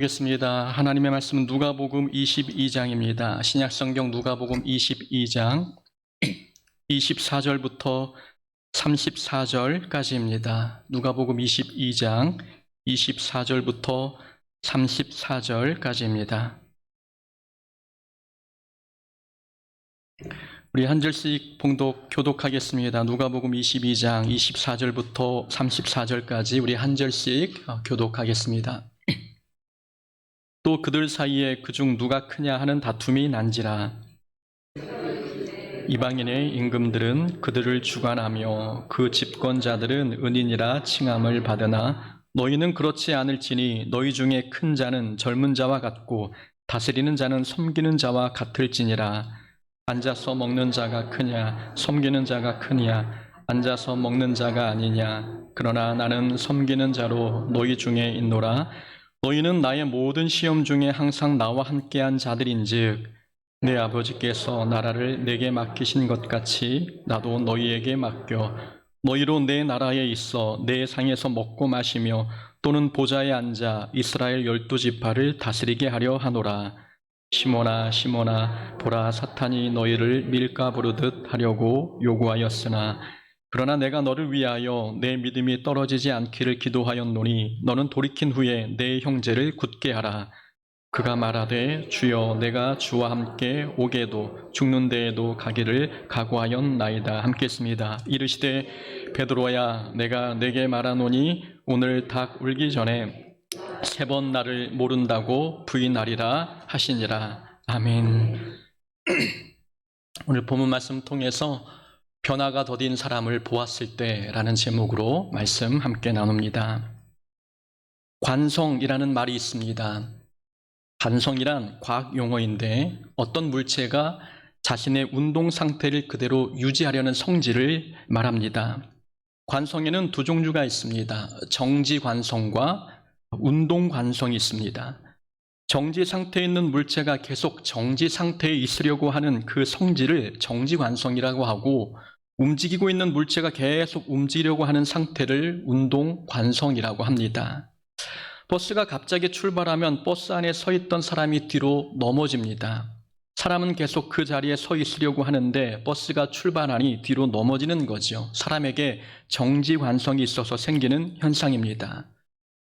보겠습니다. 하나님의 말씀은 누가복음 22장입니다. 신약성경 누가복음 22장 24절부터 34절까지입니다. 누가복음 22장 24절부터 34절까지입니다. 우리 한 절씩 교독하겠습니다. 누가복음 22장 24절부터 34절까지 우리 한 절씩 교독하겠습니다. 또 그들 사이에 그중 누가 크냐 하는 다툼이 난지라. 이방인의 임금들은 그들을 주관하며 그 집권자들은 은인이라 칭함을 받으나 너희는 그렇지 않을지니 너희 중에 큰 자는 젊은 자와 같고 다스리는 자는 섬기는 자와 같을지니라. 앉아서 먹는 자가 크냐 섬기는 자가 크냐 앉아서 먹는 자가 아니냐. 그러나 나는 섬기는 자로 너희 중에 있노라. 너희는 나의 모든 시험 중에 항상 나와 함께한 자들인즉 내 아버지께서 나라를 내게 맡기신 것 같이 나도 너희에게 맡겨 너희로 내 나라에 있어 내 상에서 먹고 마시며 또는 보좌에 앉아 이스라엘 12지파를 다스리게 하려 하노라. 시몬아 시몬아 보라 사탄이 너희를 밀가 부르듯 하려고 요구하였으나 그러나 내가 너를 위하여 내 믿음이 떨어지지 않기를 기도하였노니 너는 돌이킨 후에 내 형제를 굳게 하라. 그가 말하되 주여 내가 주와 함께 오게도 죽는 데에도 가기를 각오하였나이다. 함께 했습니다. 이르시되 베드로야 내가 내게 말하노니 오늘 닭 울기 전에 3번 나를 모른다고 부인하리라 하시니라. 아멘. 오늘 본문 말씀 통해서 변화가 더딘 사람을 보았을 때라는 제목으로 말씀 함께 나눕니다. 관성이라는 말이 있습니다. 관성이란 과학 용어인데 어떤 물체가 자신의 운동 상태를 그대로 유지하려는 성질을 말합니다. 관성에는 두 종류가 있습니다. 정지 관성과 운동 관성이 있습니다. 정지 상태에 있는 물체가 계속 정지 상태에 있으려고 하는 그 성질을 정지 관성이라고 하고 움직이고 있는 물체가 계속 움직이려고 하는 상태를 운동 관성이라고 합니다. 버스가 갑자기 출발하면 버스 안에 서 있던 사람이 뒤로 넘어집니다. 사람은 계속 그 자리에 서 있으려고 하는데 버스가 출발하니 뒤로 넘어지는 거죠. 사람에게 정지 관성이 있어서 생기는 현상입니다.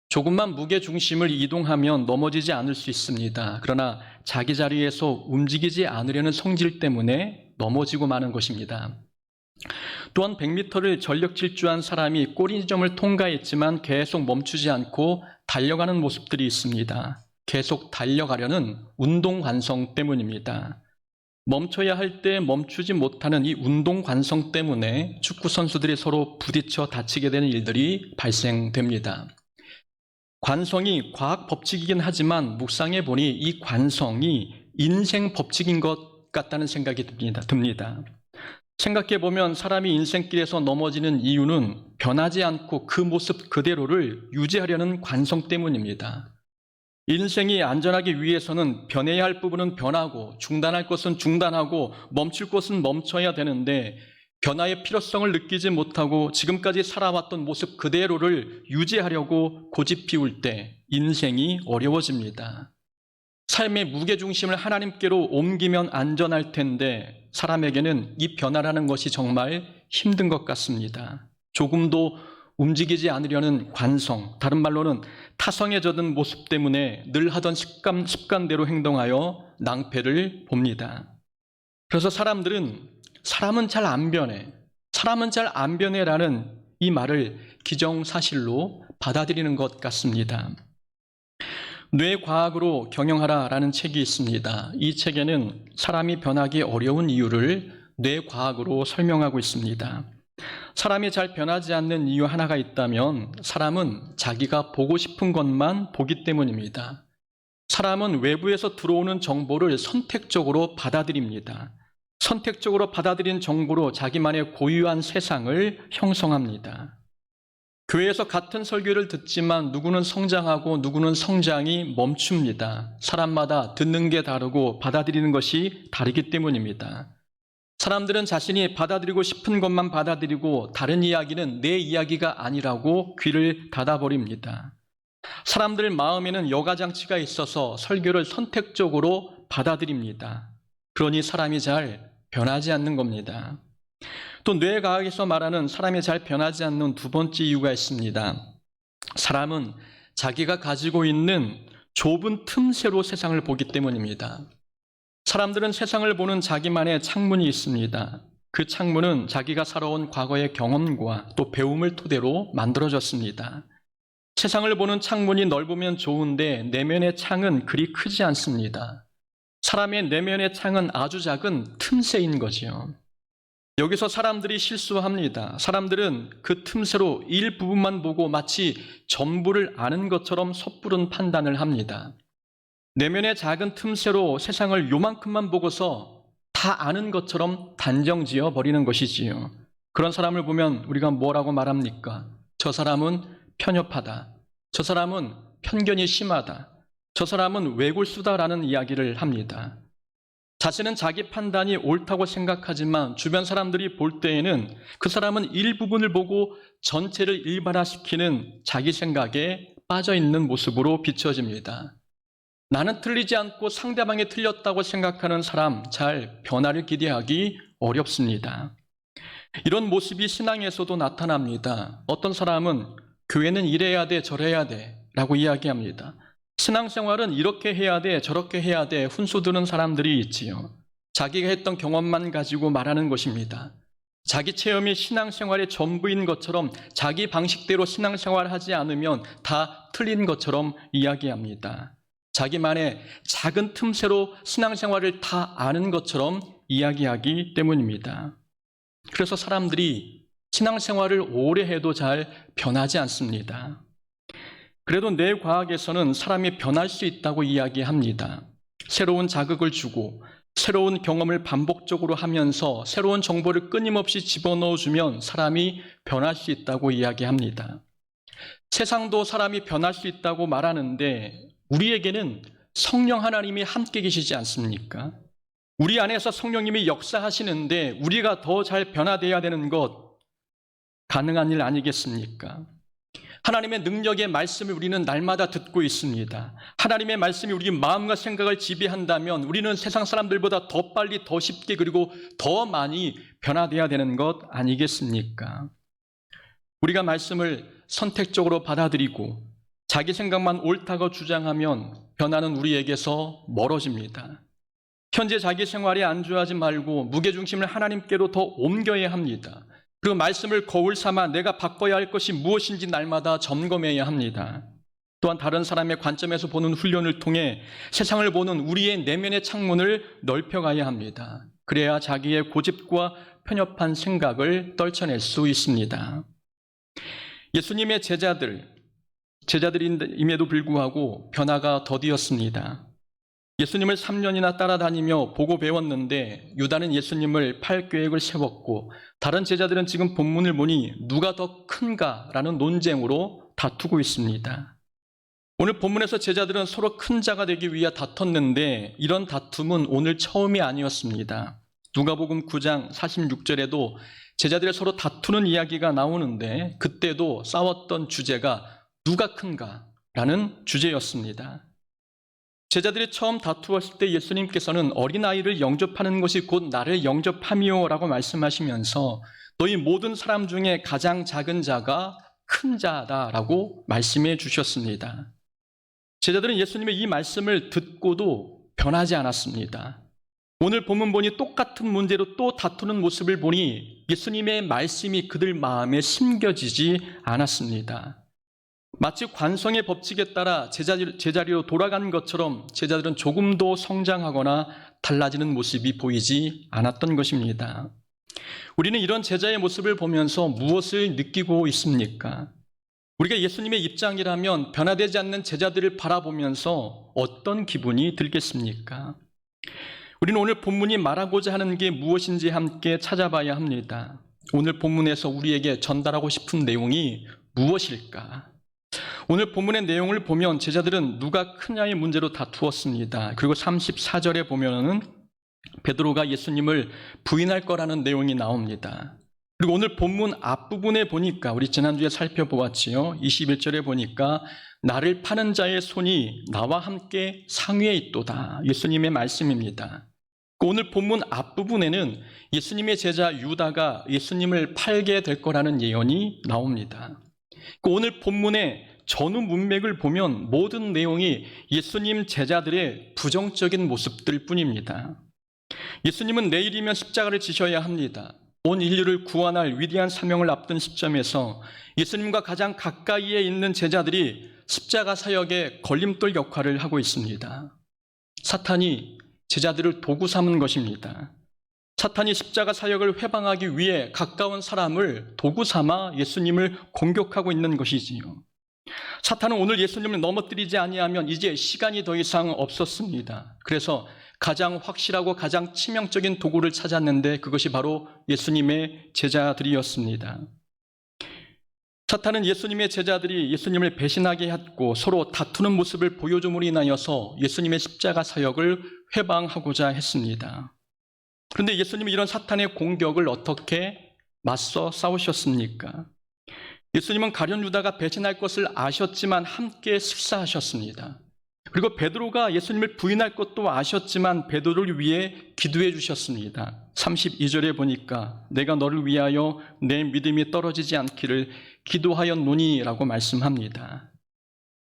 조금만 무게 중심을 이동하면 넘어지지 않을 수 있습니다. 그러나 자기 자리에서 움직이지 않으려는 성질 때문에 넘어지고 마는 것입니다. 또한 100m를 전력 질주한 사람이 꼬리점을 통과했지만 계속 멈추지 않고 달려가는 모습들이 있습니다. 계속 달려가려는 운동 관성 때문입니다. 멈춰야 할 때 멈추지 못하는 이 운동 관성 때문에 축구 선수들이 서로 부딪혀 다치게 되는 일들이 발생됩니다. 관성이 과학 법칙이긴 하지만 묵상해 보니 이 관성이 인생 법칙인 것 같다는 생각이 듭니다. 생각해 보면 사람이 인생길에서 넘어지는 이유는 변하지 않고 그 모습 그대로를 유지하려는 관성 때문입니다. 인생이 안전하기 위해서는 변해야 할 부분은 변하고 중단할 것은 중단하고 멈출 것은 멈춰야 되는데 변화의 필요성을 느끼지 못하고 지금까지 살아왔던 모습 그대로를 유지하려고 고집 피울 때 인생이 어려워집니다. 삶의 무게중심을 하나님께로 옮기면 안전할 텐데 사람에게는 이 변화라는 것이 정말 힘든 것 같습니다. 조금도 움직이지 않으려는 관성, 다른 말로는 타성에 젖은 모습 때문에 늘 하던 습관대로 행동하여 낭패를 봅니다. 그래서 사람은 잘 안 변해. 사람은 잘 안 변해라는 이 말을 기정사실로 받아들이는 것 같습니다. 뇌과학으로 경영하라라는 책이 있습니다. 이 책에는 사람이 변하기 어려운 이유를 뇌과학으로 설명하고 있습니다. 사람이 잘 변하지 않는 이유 하나가 있다면 사람은 자기가 보고 싶은 것만 보기 때문입니다. 사람은 외부에서 들어오는 정보를 선택적으로 받아들입니다. 선택적으로 받아들인 정보로 자기만의 고유한 세상을 형성합니다. 교회에서 같은 설교를 듣지만 누구는 성장하고 누구는 성장이 멈춥니다. 사람마다 듣는 게 다르고 받아들이는 것이 다르기 때문입니다. 사람들은 자신이 받아들이고 싶은 것만 받아들이고 다른 이야기는 내 이야기가 아니라고 귀를 닫아버립니다. 사람들 마음에는 여가장치가 있어서 설교를 선택적으로 받아들입니다. 그러니 사람이 잘 변하지 않는 겁니다. 또 뇌과학에서 말하는 사람이 잘 변하지 않는 두 번째 이유가 있습니다. 사람은 자기가 가지고 있는 좁은 틈새로 세상을 보기 때문입니다. 사람들은 세상을 보는 자기만의 창문이 있습니다. 그 창문은 자기가 살아온 과거의 경험과 또 배움을 토대로 만들어졌습니다. 세상을 보는 창문이 넓으면 좋은데 내면의 창은 그리 크지 않습니다. 사람의 내면의 창은 아주 작은 틈새인 거지요. 여기서 사람들이 실수합니다. 사람들은 그 틈새로 일부분만 보고 마치 전부를 아는 것처럼 섣부른 판단을 합니다. 내면의 작은 틈새로 세상을 요만큼만 보고서 다 아는 것처럼 단정지어 버리는 것이지요. 그런 사람을 보면 우리가 뭐라고 말합니까? 저 사람은 편협하다. 저 사람은 편견이 심하다. 저 사람은 외골수다라는 이야기를 합니다. 자신은 자기 판단이 옳다고 생각하지만 주변 사람들이 볼 때에는 그 사람은 일부분을 보고 전체를 일반화시키는 자기 생각에 빠져있는 모습으로 비춰집니다. 나는 틀리지 않고 상대방이 틀렸다고 생각하는 사람, 잘 변화를 기대하기 어렵습니다. 이런 모습이 신앙에서도 나타납니다. 어떤 사람은 교회는 이래야 돼, 저래야 돼 라고 이야기합니다. 신앙생활은 이렇게 해야 돼, 저렇게 해야 돼 훈수두는 사람들이 있지요. 자기가 했던 경험만 가지고 말하는 것입니다. 자기 체험이 신앙생활의 전부인 것처럼 자기 방식대로 신앙생활하지 않으면 다 틀린 것처럼 이야기합니다. 자기만의 작은 틈새로 신앙생활을 다 아는 것처럼 이야기하기 때문입니다. 그래서 사람들이 신앙생활을 오래 해도 잘 변하지 않습니다. 그래도 뇌과학에서는 사람이 변할 수 있다고 이야기합니다. 새로운 자극을 주고 새로운 경험을 반복적으로 하면서 새로운 정보를 끊임없이 집어넣어주면 사람이 변할 수 있다고 이야기합니다. 세상도 사람이 변할 수 있다고 말하는데 우리에게는 성령 하나님이 함께 계시지 않습니까? 우리 안에서 성령님이 역사하시는데 우리가 더 잘 변화되어야 되는 것 가능한 일 아니겠습니까? 하나님의 능력의 말씀을 우리는 날마다 듣고 있습니다. 하나님의 말씀이 우리 마음과 생각을 지배한다면 우리는 세상 사람들보다 더 빨리, 더 쉽게 그리고 더 많이 변화되어야 되는 것 아니겠습니까? 우리가 말씀을 선택적으로 받아들이고 자기 생각만 옳다고 주장하면 변화는 우리에게서 멀어집니다. 현재 자기 생활에 안주하지 말고 무게중심을 하나님께로 더 옮겨야 합니다. 그리고 말씀을 거울 삼아 내가 바꿔야 할 것이 무엇인지 날마다 점검해야 합니다. 또한 다른 사람의 관점에서 보는 훈련을 통해 세상을 보는 우리의 내면의 창문을 넓혀가야 합니다. 그래야 자기의 고집과 편협한 생각을 떨쳐낼 수 있습니다. 예수님의 제자들임에도 불구하고 변화가 더디었습니다. 예수님을 3년이나 따라다니며 보고 배웠는데 유다는 예수님을 팔 계획을 세웠고 다른 제자들은 지금 본문을 보니 누가 더 큰가라는 논쟁으로 다투고 있습니다. 오늘 본문에서 제자들은 서로 큰 자가 되기 위해 다퉜는데 이런 다툼은 오늘 처음이 아니었습니다. 누가복음 9장 46절에도 제자들이 서로 다투는 이야기가 나오는데 그때도 싸웠던 주제가 누가 큰가라는 주제였습니다. 제자들이 처음 다투었을 때 예수님께서는 어린아이를 영접하는 것이 곧 나를 영접함이요 라고 말씀하시면서 너희 모든 사람 중에 가장 작은 자가 큰 자다라고 말씀해 주셨습니다. 제자들은 예수님의 이 말씀을 듣고도 변하지 않았습니다. 오늘 본문 보니 똑같은 문제로 또 다투는 모습을 보니 예수님의 말씀이 그들 마음에 심겨지지 않았습니다. 마치 관성의 법칙에 따라 제자리로 돌아간 것처럼 제자들은 조금도 성장하거나 달라지는 모습이 보이지 않았던 것입니다. 우리는 이런 제자의 모습을 보면서 무엇을 느끼고 있습니까? 우리가 예수님의 입장이라면 변화되지 않는 제자들을 바라보면서 어떤 기분이 들겠습니까? 우리는 오늘 본문이 말하고자 하는 게 무엇인지 함께 찾아봐야 합니다. 오늘 본문에서 우리에게 전달하고 싶은 내용이 무엇일까? 오늘 본문의 내용을 보면 제자들은 누가 크냐의 문제로 다투었습니다. 그리고 34절에 보면은 베드로가 예수님을 부인할 거라는 내용이 나옵니다. 그리고 오늘 본문 앞부분에 보니까 우리 지난주에 살펴보았지요. 21절에 보니까 나를 파는 자의 손이 나와 함께 상위에 있도다. 예수님의 말씀입니다. 오늘 본문 앞부분에는 예수님의 제자 유다가 예수님을 팔게 될 거라는 예언이 나옵니다. 오늘 본문의 전후 문맥을 보면 모든 내용이 예수님 제자들의 부정적인 모습들 뿐입니다. 예수님은 내일이면 십자가를 지셔야 합니다. 온 인류를 구원할 위대한 사명을 앞둔 시점에서 예수님과 가장 가까이에 있는 제자들이 십자가 사역의 걸림돌 역할을 하고 있습니다. 사탄이 제자들을 도구 삼은 것입니다. 사탄이 십자가 사역을 회방하기 위해 가까운 사람을 도구 삼아 예수님을 공격하고 있는 것이지요. 사탄은 오늘 예수님을 넘어뜨리지 아니하면 이제 시간이 더 이상 없었습니다. 그래서 가장 확실하고 가장 치명적인 도구를 찾았는데 그것이 바로 예수님의 제자들이었습니다. 사탄은 예수님의 제자들이 예수님을 배신하게 했고 서로 다투는 모습을 보여줌으로 인하여서 예수님의 십자가 사역을 회방하고자 했습니다. 그런데 예수님이 이런 사탄의 공격을 어떻게 맞서 싸우셨습니까? 예수님은 가룟 유다가 배신할 것을 아셨지만 함께 식사하셨습니다. 그리고 베드로가 예수님을 부인할 것도 아셨지만 베드로를 위해 기도해 주셨습니다. 32절에 보니까 내가 너를 위하여 내 믿음이 떨어지지 않기를 기도하였노니라고 말씀합니다.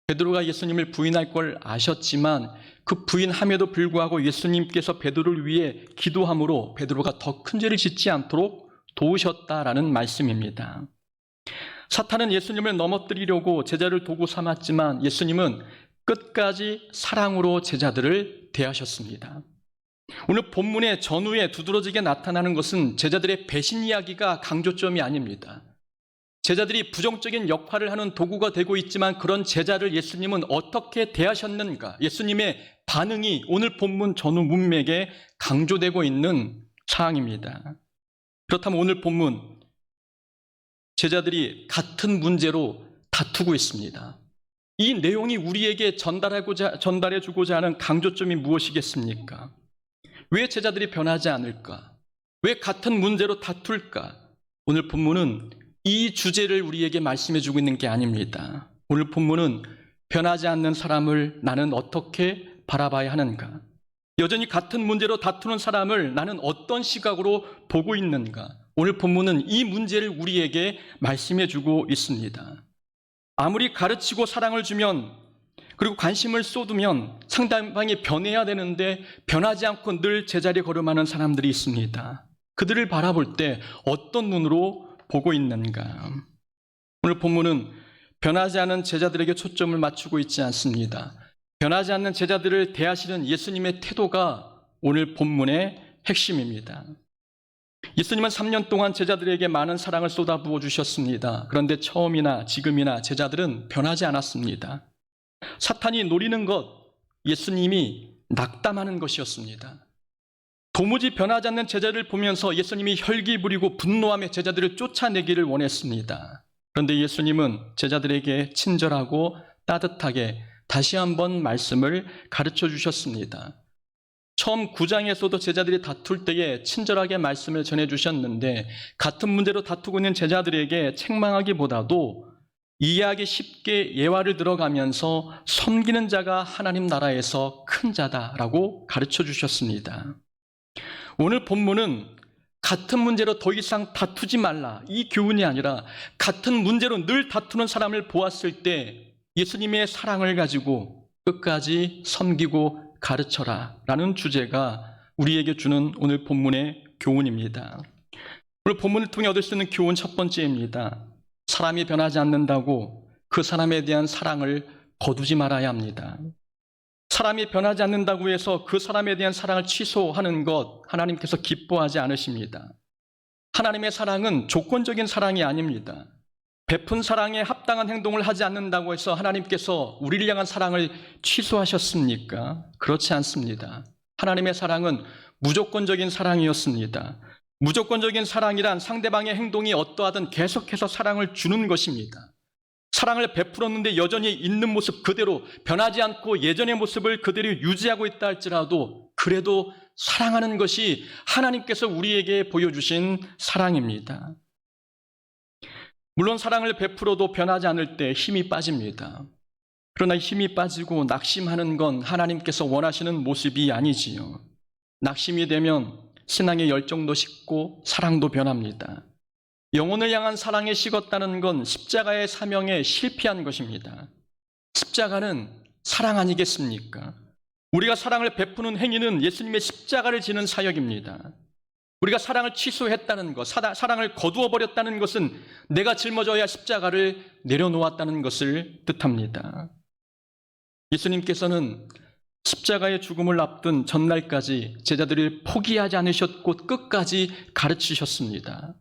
베드로가 예수님을 부인할 걸 아셨지만 그 부인함에도 불구하고 예수님께서 베드로를 위해 기도함으로 베드로가 더 큰 죄를 짓지 않도록 도우셨다라는 말씀입니다. 사탄은 예수님을 넘어뜨리려고 제자를 도구 삼았지만 예수님은 끝까지 사랑으로 제자들을 대하셨습니다. 오늘 본문의 전후에 두드러지게 나타나는 것은 제자들의 배신 이야기가 강조점이 아닙니다. 제자들이 부정적인 역할을 하는 도구가 되고 있지만 그런 제자를 예수님은 어떻게 대하셨는가? 예수님의 반응이 오늘 본문 전후 문맥에 강조되고 있는 사항입니다. 그렇다면 오늘 본문 제자들이 같은 문제로 다투고 있습니다. 이 내용이 우리에게 전달해주고자 하는 강조점이 무엇이겠습니까? 왜 제자들이 변하지 않을까? 왜 같은 문제로 다툴까? 오늘 본문은 이 주제를 우리에게 말씀해주고 있는 게 아닙니다. 오늘 본문은 변하지 않는 사람을 나는 어떻게 바라봐야 하는가? 여전히 같은 문제로 다투는 사람을 나는 어떤 시각으로 보고 있는가? 오늘 본문은 이 문제를 우리에게 말씀해주고 있습니다. 아무리 가르치고 사랑을 주면 그리고 관심을 쏟으면 상대방이 변해야 되는데 변하지 않고 늘 제자리에 걸음하는 사람들이 있습니다. 그들을 바라볼 때 어떤 눈으로 보고 있는가? 오늘 본문은 변하지 않은 제자들에게 초점을 맞추고 있지 않습니다. 변하지 않는 제자들을 대하시는 예수님의 태도가 오늘 본문의 핵심입니다. 예수님은 3년 동안 제자들에게 많은 사랑을 쏟아부어 주셨습니다. 그런데 처음이나 지금이나 제자들은 변하지 않았습니다. 사탄이 노리는 것, 예수님이 낙담하는 것이었습니다. 도무지 변하지 않는 제자를 보면서 예수님이 혈기 부리고 분노하며 제자들을 쫓아내기를 원했습니다. 그런데 예수님은 제자들에게 친절하고 따뜻하게 다시 한번 말씀을 가르쳐 주셨습니다. 처음 9장에서도 제자들이 다툴 때에 친절하게 말씀을 전해주셨는데 같은 문제로 다투고 있는 제자들에게 책망하기보다도 이해하기 쉽게 예화를 들어가면서 섬기는 자가 하나님 나라에서 큰 자다라고 가르쳐 주셨습니다. 오늘 본문은 같은 문제로 더 이상 다투지 말라 이 교훈이 아니라 같은 문제로 늘 다투는 사람을 보았을 때 예수님의 사랑을 가지고 끝까지 섬기고 가르쳐라 라는 주제가 우리에게 주는 오늘 본문의 교훈입니다. 오늘 본문을 통해 얻을 수 있는 교훈 첫 번째입니다. 사람이 변하지 않는다고 그 사람에 대한 사랑을 거두지 말아야 합니다. 사람이 변하지 않는다고 해서 그 사람에 대한 사랑을 취소하는 것 하나님께서 기뻐하지 않으십니다. 하나님의 사랑은 조건적인 사랑이 아닙니다. 베푼 사랑에 합당한 행동을 하지 않는다고 해서 하나님께서 우리를 향한 사랑을 취소하셨습니까? 그렇지 않습니다. 하나님의 사랑은 무조건적인 사랑이었습니다. 무조건적인 사랑이란 상대방의 행동이 어떠하든 계속해서 사랑을 주는 것입니다. 사랑을 베풀었는데 여전히 있는 모습 그대로 변하지 않고 예전의 모습을 그대로 유지하고 있다 할지라도 그래도 사랑하는 것이 하나님께서 우리에게 보여주신 사랑입니다. 물론 사랑을 베풀어도 변하지 않을 때 힘이 빠집니다. 그러나 힘이 빠지고 낙심하는 건 하나님께서 원하시는 모습이 아니지요. 낙심이 되면 신앙의 열정도 식고 사랑도 변합니다. 영혼을 향한 사랑에 식었다는 건 십자가의 사명에 실패한 것입니다. 십자가는 사랑 아니겠습니까? 우리가 사랑을 베푸는 행위는 예수님의 십자가를 지는 사역입니다. 우리가 사랑을 취소했다는 것, 사랑을 거두어 버렸다는 것은 내가 짊어져야 십자가를 내려놓았다는 것을 뜻합니다. 예수님께서는 십자가의 죽음을 앞둔 전날까지 제자들을 포기하지 않으셨고 끝까지 가르치셨습니다.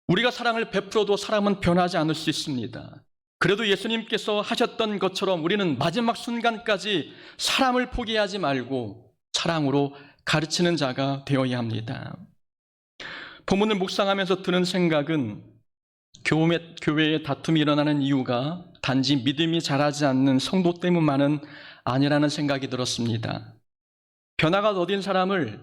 우리가 사랑을 베풀어도 사람은 변하지 않을 수 있습니다. 그래도 예수님께서 하셨던 것처럼 우리는 마지막 순간까지 사람을 포기하지 말고 사랑으로 가르치는 자가 되어야 합니다. 본문을 묵상하면서 드는 생각은 교회에 다툼이 일어나는 이유가 단지 믿음이 자라지 않는 성도 때문만은 아니라는 생각이 들었습니다. 변화가 더딘 사람을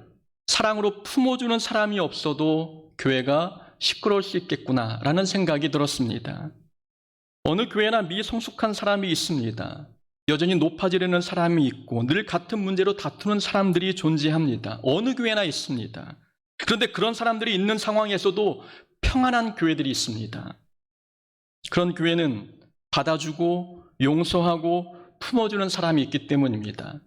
사랑으로 품어주는 사람이 없어도 교회가 시끄러울 수 있겠구나라는 생각이 들었습니다. 어느 교회나 미성숙한 사람이 있습니다. 여전히 높아지려는 사람이 있고 늘 같은 문제로 다투는 사람들이 존재합니다. 어느 교회나 있습니다. 그런데 그런 사람들이 있는 상황에서도 평안한 교회들이 있습니다. 그런 교회는 받아주고 용서하고 품어주는 사람이 있기 때문입니다.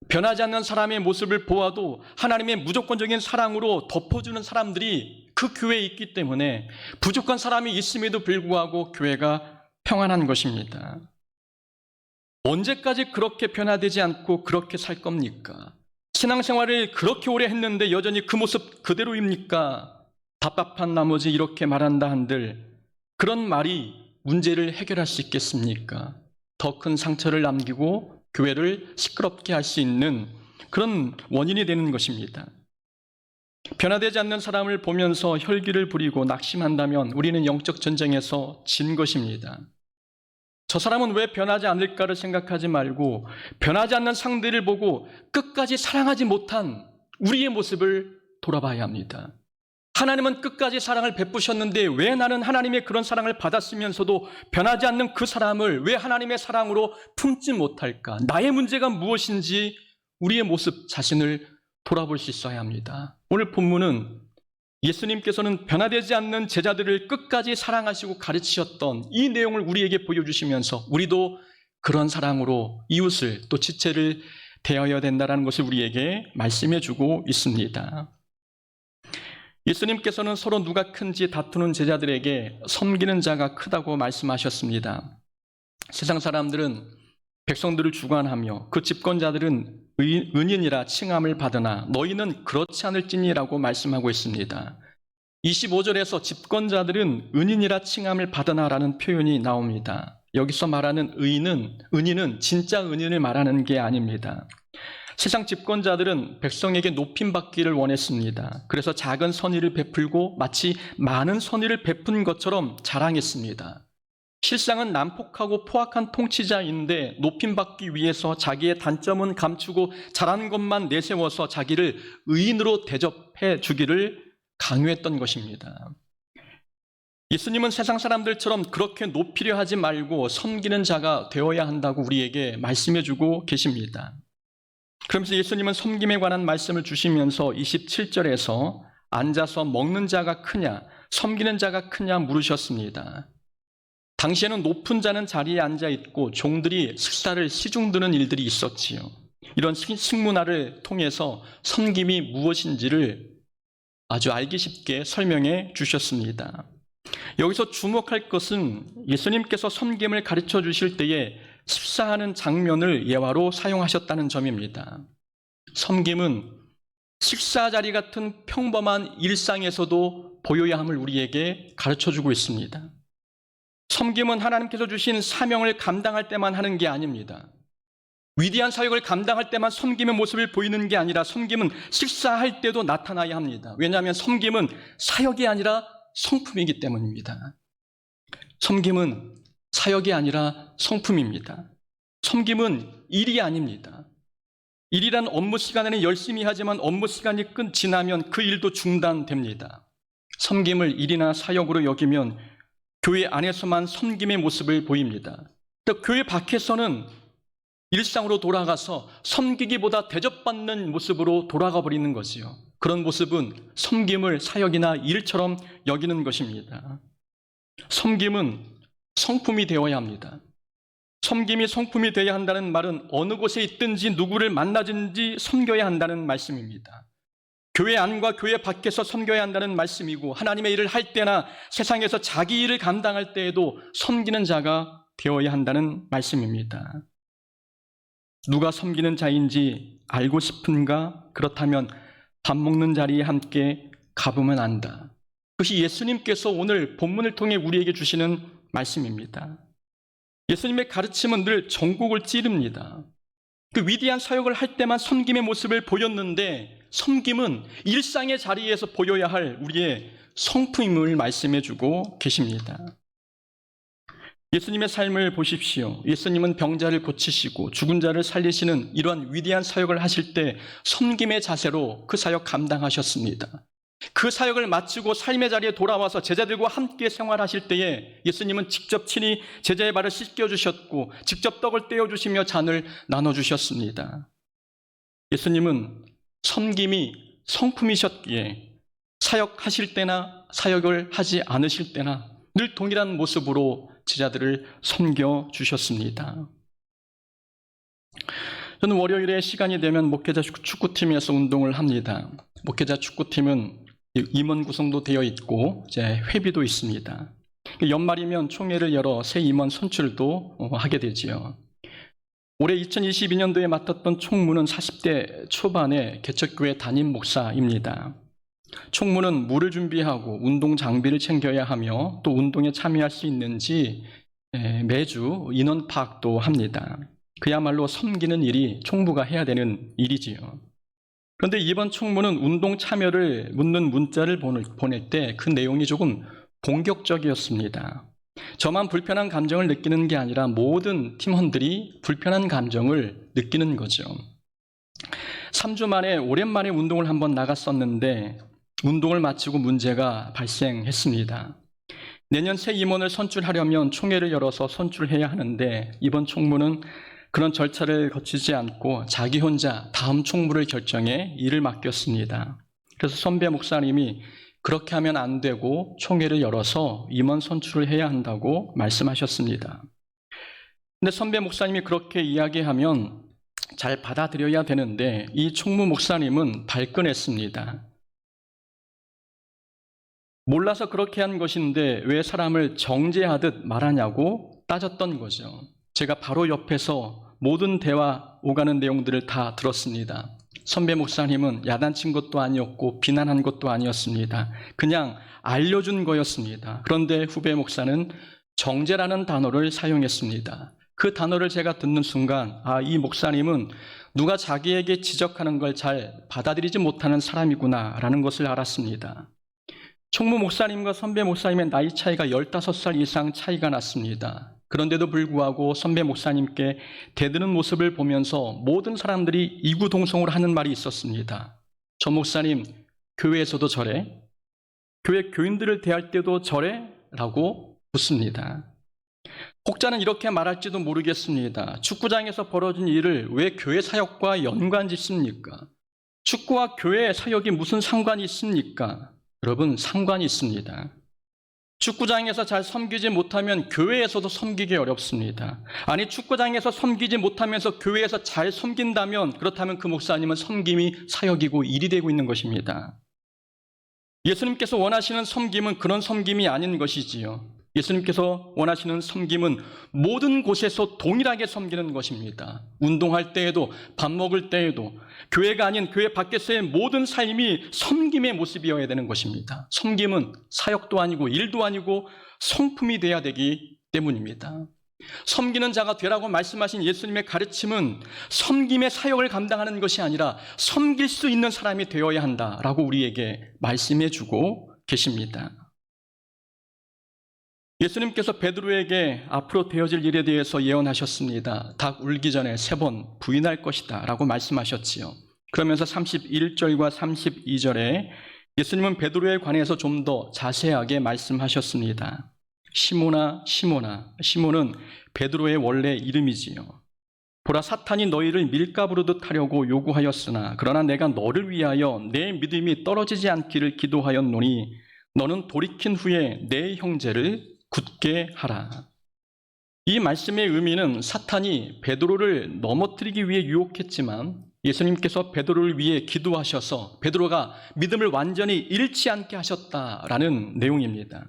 변하지 않는 사람의 모습을 보아도 하나님의 무조건적인 사랑으로 덮어주는 사람들이 그 교회에 있기 때문에 부족한 사람이 있음에도 불구하고 교회가 평안한 것입니다. 언제까지 그렇게 변화되지 않고 그렇게 살 겁니까? 신앙생활을 그렇게 오래 했는데 여전히 그 모습 그대로입니까? 답답한 나머지 이렇게 말한다 한들 그런 말이 문제를 해결할 수 있겠습니까? 더 큰 상처를 남기고 교회를 시끄럽게 할 수 있는 그런 원인이 되는 것입니다. 변화되지 않는 사람을 보면서 혈기를 부리고 낙심한다면 우리는 영적 전쟁에서 진 것입니다. 저 사람은 왜 변하지 않을까를 생각하지 말고 변하지 않는 상대를 보고 끝까지 사랑하지 못한 우리의 모습을 돌아봐야 합니다. 하나님은 끝까지 사랑을 베푸셨는데 왜 나는 하나님의 그런 사랑을 받았으면서도 변하지 않는 그 사람을 왜 하나님의 사랑으로 품지 못할까? 나의 문제가 무엇인지 우리의 모습 자신을 돌아볼 수 있어야 합니다. 오늘 본문은 예수님께서는 변화되지 않는 제자들을 끝까지 사랑하시고 가르치셨던 이 내용을 우리에게 보여주시면서 우리도 그런 사랑으로 이웃을 또 지체를 대하여야 된다는 것을 우리에게 말씀해 주고 있습니다. 예수님께서는 서로 누가 큰지 다투는 제자들에게 섬기는 자가 크다고 말씀하셨습니다. 세상 사람들은 백성들을 주관하며 그 집권자들은 은인이라 칭함을 받으나 너희는 그렇지 않을지니라고 말씀하고 있습니다. 25절에서 집권자들은 은인이라 칭함을 받으나라는 표현이 나옵니다. 여기서 말하는 은인은 진짜 은인을 말하는 게 아닙니다. 세상 집권자들은 백성에게 높임받기를 원했습니다. 그래서 작은 선의를 베풀고 마치 많은 선의를 베푼 것처럼 자랑했습니다. 실상은 난폭하고 포악한 통치자인데 높임받기 위해서 자기의 단점은 감추고 잘하는 것만 내세워서 자기를 의인으로 대접해 주기를 강요했던 것입니다. 예수님은 세상 사람들처럼 그렇게 높이려 하지 말고 섬기는 자가 되어야 한다고 우리에게 말씀해 주고 계십니다. 그러면서 예수님은 섬김에 관한 말씀을 주시면서 27절에서 앉아서 먹는 자가 크냐, 섬기는 자가 크냐 물으셨습니다. 당시에는 높은 자는 자리에 앉아 있고 종들이 식사를 시중드는 일들이 있었지요. 이런 식문화를 통해서 섬김이 무엇인지를 아주 알기 쉽게 설명해 주셨습니다. 여기서 주목할 것은 예수님께서 섬김을 가르쳐 주실 때에 식사하는 장면을 예화로 사용하셨다는 점입니다. 섬김은 식사 자리 같은 평범한 일상에서도 보여야 함을 우리에게 가르쳐 주고 있습니다. 섬김은 하나님께서 주신 사명을 감당할 때만 하는 게 아닙니다. 위대한 사역을 감당할 때만 섬김의 모습을 보이는 게 아니라 섬김은 식사할 때도 나타나야 합니다. 왜냐하면 섬김은 사역이 아니라 성품이기 때문입니다. 섬김은 사역이 아니라 성품입니다. 섬김은 일이 아닙니다. 일이란 업무 시간에는 열심히 하지만 업무 시간이 지나면 그 일도 중단됩니다. 섬김을 일이나 사역으로 여기면 교회 안에서만 섬김의 모습을 보입니다. 또 교회 밖에서는 일상으로 돌아가서 섬기기보다 대접받는 모습으로 돌아가 버리는 거지요. 그런 모습은 섬김을 사역이나 일처럼 여기는 것입니다. 섬김은 성품이 되어야 합니다. 섬김이 성품이 되어야 한다는 말은 어느 곳에 있든지 누구를 만나든지 섬겨야 한다는 말씀입니다. 교회 안과 교회 밖에서 섬겨야 한다는 말씀이고, 하나님의 일을 할 때나 세상에서 자기 일을 감당할 때에도 섬기는 자가 되어야 한다는 말씀입니다. 누가 섬기는 자인지 알고 싶은가? 그렇다면 밥 먹는 자리에 함께 가보면 안다. 그것이 예수님께서 오늘 본문을 통해 우리에게 주시는 말씀입니다. 예수님의 가르침은 늘 전곡을 찌릅니다. 그 위대한 사역을 할 때만 섬김의 모습을 보였는데, 섬김은 일상의 자리에서 보여야 할 우리의 성품임을 말씀해 주고 계십니다. 예수님의 삶을 보십시오. 예수님은 병자를 고치시고 죽은 자를 살리시는 이러한 위대한 사역을 하실 때 섬김의 자세로 그 사역 감당하셨습니다. 그 사역을 마치고 삶의 자리에 돌아와서 제자들과 함께 생활하실 때에 예수님은 직접 친히 제자의 발을 씻겨주셨고 직접 떡을 떼어주시며 잔을 나눠주셨습니다. 예수님은 섬김이 성품이셨기에 사역하실 때나 사역을 하지 않으실 때나 늘 동일한 모습으로 제자들을 섬겨주셨습니다. 저는 월요일에 시간이 되면 목회자 축구팀에서 운동을 합니다. 목회자 축구팀은 임원 구성도 되어 있고 이제 회비도 있습니다. 연말이면 총회를 열어 새 임원 선출도 하게 되지요. 올해 2022년도에 맡았던 총무는 40대 초반의 개척교회 담임 목사입니다. 총무는 물을 준비하고 운동 장비를 챙겨야 하며 또 운동에 참여할 수 있는지 매주 인원 파악도 합니다. 그야말로 섬기는 일이 총무가 해야 되는 일이지요. 그런데 이번 총무는 운동 참여를 묻는 문자를 보낼 때 그 내용이 조금 공격적이었습니다. 저만 불편한 감정을 느끼는 게 아니라 모든 팀원들이 불편한 감정을 느끼는 거죠. 3주 만에 오랜만에 운동을 한번 나갔었는데 운동을 마치고 문제가 발생했습니다. 내년 새 임원을 선출하려면 총회를 열어서 선출해야 하는데 이번 총무는 그런 절차를 거치지 않고 자기 혼자 다음 총무를 결정해 일을 맡겼습니다. 그래서 선배 목사님이 그렇게 하면 안 되고 총회를 열어서 임원 선출을 해야 한다고 말씀하셨습니다. 근데 선배 목사님이 그렇게 이야기하면 잘 받아들여야 되는데 이 총무 목사님은 발끈했습니다. 몰라서 그렇게 한 것인데 왜 사람을 정죄하듯 말하냐고 따졌던 거죠. 제가 바로 옆에서 모든 대화 오가는 내용들을 다 들었습니다. 선배 목사님은 야단친 것도 아니었고 비난한 것도 아니었습니다. 그냥 알려준 거였습니다. 그런데 후배 목사는 정죄라는 단어를 사용했습니다. 그 단어를 제가 듣는 순간 이 목사님은 누가 자기에게 지적하는 걸 잘 받아들이지 못하는 사람이구나라는 것을 알았습니다. 총무 목사님과 선배 목사님의 나이 차이가 15살 이상 차이가 났습니다. 그런데도 불구하고 선배 목사님께 대드는 모습을 보면서 모든 사람들이 이구동성으로 하는 말이 있었습니다. 저 목사님, 교회에서도 저래? 교회 교인들을 대할 때도 저래? 라고 묻습니다. 혹자는 이렇게 말할지도 모르겠습니다. 축구장에서 벌어진 일을 왜 교회 사역과 연관 짓습니까? 축구와 교회 사역이 무슨 상관이 있습니까? 여러분, 상관이 있습니다. 축구장에서 잘 섬기지 못하면 교회에서도 섬기기 어렵습니다. 아니, 축구장에서 섬기지 못하면서 교회에서 잘 섬긴다면 그렇다면 그 목사님은 섬김이 사역이고 일이 되고 있는 것입니다. 예수님께서 원하시는 섬김은 그런 섬김이 아닌 것이지요. 예수님께서 원하시는 섬김은 모든 곳에서 동일하게 섬기는 것입니다. 운동할 때에도 밥 먹을 때에도 교회가 아닌 교회 밖에서의 모든 삶이 섬김의 모습이어야 되는 것입니다. 섬김은 사역도 아니고 일도 아니고 성품이 돼야 되기 때문입니다. 섬기는 자가 되라고 말씀하신 예수님의 가르침은 섬김의 사역을 감당하는 것이 아니라 섬길 수 있는 사람이 되어야 한다라고 우리에게 말씀해 주고 계십니다. 예수님께서 베드로에게 앞으로 되어질 일에 대해서 예언하셨습니다. 닭 울기 전에 3번 부인할 것이다 라고 말씀하셨지요. 그러면서 31절과 32절에 예수님은 베드로에 관해서 좀 더 자세하게 말씀하셨습니다. 시몬아, 시몬아. 시몬은 베드로의 원래 이름이지요. 보라, 사탄이 너희를 밀가부르듯 하려고 요구하였으나 그러나 내가 너를 위하여 내 믿음이 떨어지지 않기를 기도하였노니 너는 돌이킨 후에 내 형제를 굳게 하라. 이 말씀의 의미는 사탄이 베드로를 넘어뜨리기 위해 유혹했지만 예수님께서 베드로를 위해 기도하셔서 베드로가 믿음을 완전히 잃지 않게 하셨다라는 내용입니다.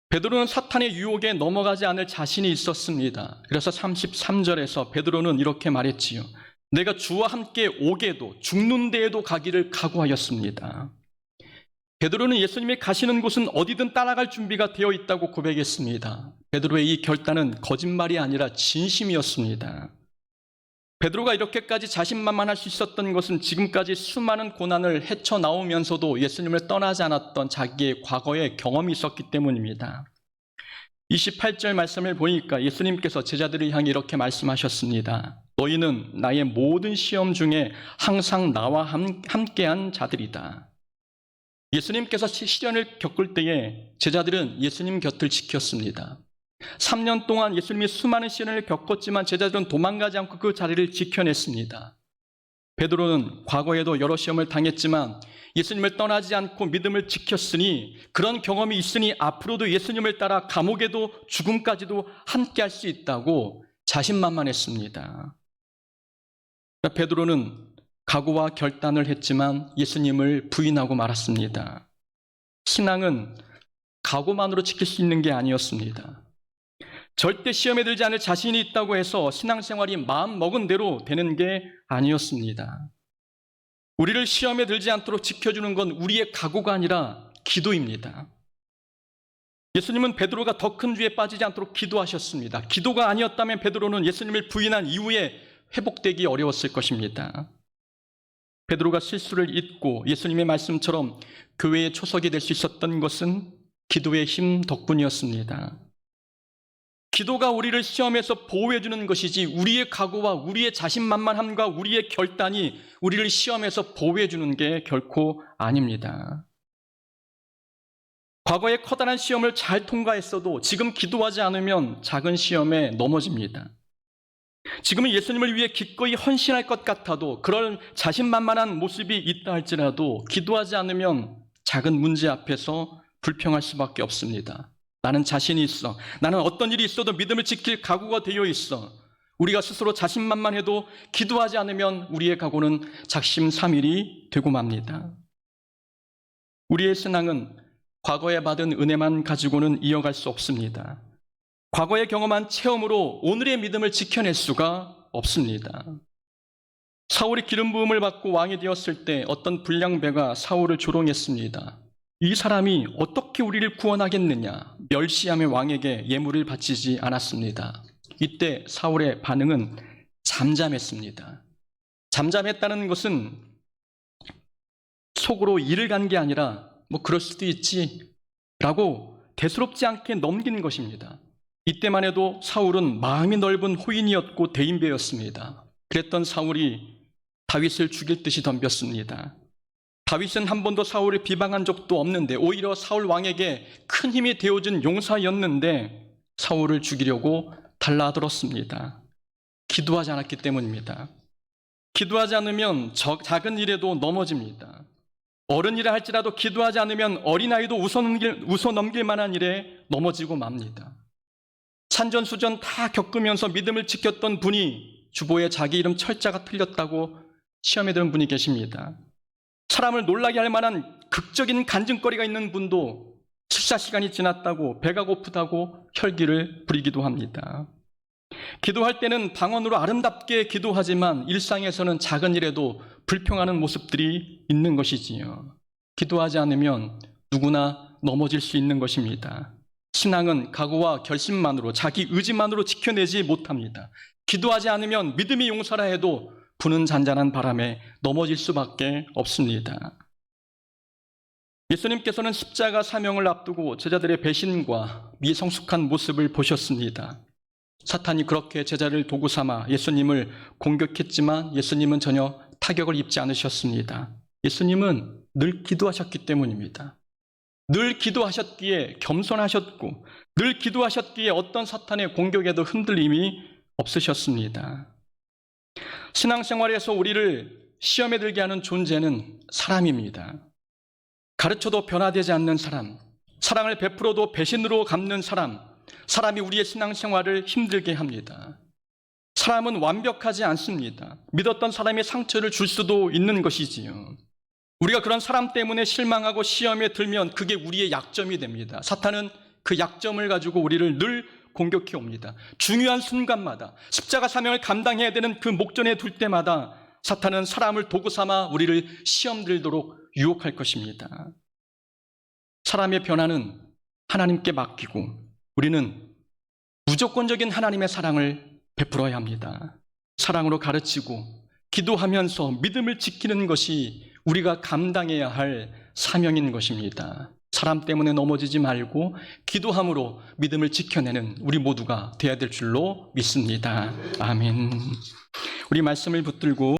베드로는 사탄의 유혹에 넘어가지 않을 자신이 있었습니다. 그래서 33절에서 베드로는 이렇게 말했지요. 내가 주와 함께 오게도 죽는 데에도 가기를 각오하였습니다. 베드로는 예수님이 가시는 곳은 어디든 따라갈 준비가 되어 있다고 고백했습니다. 베드로의 이 결단은 거짓말이 아니라 진심이었습니다. 베드로가 이렇게까지 자신만만할 수 있었던 것은 지금까지 수많은 고난을 헤쳐나오면서도 예수님을 떠나지 않았던 자기의 과거의 경험이 있었기 때문입니다. 28절 말씀을 보니까 예수님께서 제자들을 향해 이렇게 말씀하셨습니다. 너희는 나의 모든 시험 중에 항상 나와 함께한 자들이다. 예수님께서 시련을 겪을 때에 제자들은 예수님 곁을 지켰습니다. 3년 동안 예수님이 수많은 시련을 겪었지만 제자들은 도망가지 않고 그 자리를 지켜냈습니다. 베드로는 과거에도 여러 시험을 당했지만 예수님을 떠나지 않고 믿음을 지켰으니 그런 경험이 있으니 앞으로도 예수님을 따라 감옥에도 죽음까지도 함께 할 수 있다고 자신만만했습니다. 베드로는 각오와 결단을 했지만 예수님을 부인하고 말았습니다. 신앙은 각오만으로 지킬 수 있는 게 아니었습니다. 절대 시험에 들지 않을 자신이 있다고 해서 신앙생활이 마음 먹은 대로 되는 게 아니었습니다. 우리를 시험에 들지 않도록 지켜주는 건 우리의 각오가 아니라 기도입니다. 예수님은 베드로가 더 큰 죄에 빠지지 않도록 기도하셨습니다. 기도가 아니었다면 베드로는 예수님을 부인한 이후에 회복되기 어려웠을 것입니다. 베드로가 실수를 잊고 예수님의 말씀처럼 교회의 초석이 될 수 있었던 것은 기도의 힘 덕분이었습니다. 기도가 우리를 시험에서 보호해 주는 것이지 우리의 각오와 우리의 자신만만함과 우리의 결단이 우리를 시험에서 보호해 주는 게 결코 아닙니다. 과거에 커다란 시험을 잘 통과했어도 지금 기도하지 않으면 작은 시험에 넘어집니다. 지금은 예수님을 위해 기꺼이 헌신할 것 같아도 그럴 자신만만한 모습이 있다 할지라도 기도하지 않으면 작은 문제 앞에서 불평할 수밖에 없습니다. 나는 자신이 있어. 나는 어떤 일이 있어도 믿음을 지킬 각오가 되어 있어. 우리가 스스로 자신만만해도 기도하지 않으면 우리의 각오는 작심삼일이 되고 맙니다. 우리의 신앙은 과거에 받은 은혜만 가지고는 이어갈 수 없습니다. 과거에 경험한 체험으로 오늘의 믿음을 지켜낼 수가 없습니다. 사울이 기름 부음을 받고 왕이 되었을 때 어떤 불량배가 사울을 조롱했습니다. 이 사람이 어떻게 우리를 구원하겠느냐, 멸시하며 왕에게 예물을 바치지 않았습니다. 이때 사울의 반응은 잠잠했습니다. 잠잠했다는 것은 속으로 일을 간 게 아니라 뭐 그럴 수도 있지 라고 대수롭지 않게 넘기는 것입니다. 이때만 해도 사울은 마음이 넓은 호인이었고 대인배였습니다. 그랬던 사울이 다윗을 죽일 듯이 덤볐습니다. 다윗은 한 번도 사울을 비방한 적도 없는데 오히려 사울 왕에게 큰 힘이 되어준 용사였는데 사울을 죽이려고 달라들었습니다. 기도하지 않았기 때문입니다. 기도하지 않으면 작은 일에도 넘어집니다. 어른 일을 할지라도 기도하지 않으면 어린아이도 웃어넘길 만한 일에 넘어지고 맙니다. 산전수전 다 겪으면서 믿음을 지켰던 분이 주보에 자기 이름 철자가 틀렸다고 시험에 드는 분이 계십니다. 사람을 놀라게 할 만한 극적인 간증거리가 있는 분도 식사 시간이 지났다고 배가 고프다고 혈기를 부리기도 합니다. 기도할 때는 방언으로 아름답게 기도하지만 일상에서는 작은 일에도 불평하는 모습들이 있는 것이지요. 기도하지 않으면 누구나 넘어질 수 있는 것입니다. 신앙은 각오와 결심만으로 자기 의지만으로 지켜내지 못합니다. 기도하지 않으면 믿음이 용서라 해도 부는 잔잔한 바람에 넘어질 수밖에 없습니다. 예수님께서는 십자가 사명을 앞두고 제자들의 배신과 미성숙한 모습을 보셨습니다. 사탄이 그렇게 제자를 도구 삼아 예수님을 공격했지만 예수님은 전혀 타격을 입지 않으셨습니다. 예수님은 늘 기도하셨기 때문입니다. 늘 기도하셨기에 겸손하셨고 늘 기도하셨기에 어떤 사탄의 공격에도 흔들림이 없으셨습니다. 신앙생활에서 우리를 시험에 들게 하는 존재는 사람입니다. 가르쳐도 변화되지 않는 사람, 사랑을 베풀어도 배신으로 갚는 사람, 사람이 우리의 신앙생활을 힘들게 합니다. 사람은 완벽하지 않습니다. 믿었던 사람의 상처를 줄 수도 있는 것이지요. 우리가 그런 사람 때문에 실망하고 시험에 들면 그게 우리의 약점이 됩니다. 사탄은 그 약점을 가지고 우리를 늘 공격해 옵니다. 중요한 순간마다 십자가 사명을 감당해야 되는 그 목전에 둘 때마다 사탄은 사람을 도구 삼아 우리를 시험 들도록 유혹할 것입니다. 사람의 변화는 하나님께 맡기고 우리는 무조건적인 하나님의 사랑을 베풀어야 합니다. 사랑으로 가르치고 기도하면서 믿음을 지키는 것이 우리가 감당해야 할 사명인 것입니다. 사람 때문에 넘어지지 말고 기도함으로 믿음을 지켜내는 우리 모두가 되어야 될 줄로 믿습니다. 아멘. 우리 말씀을 붙들고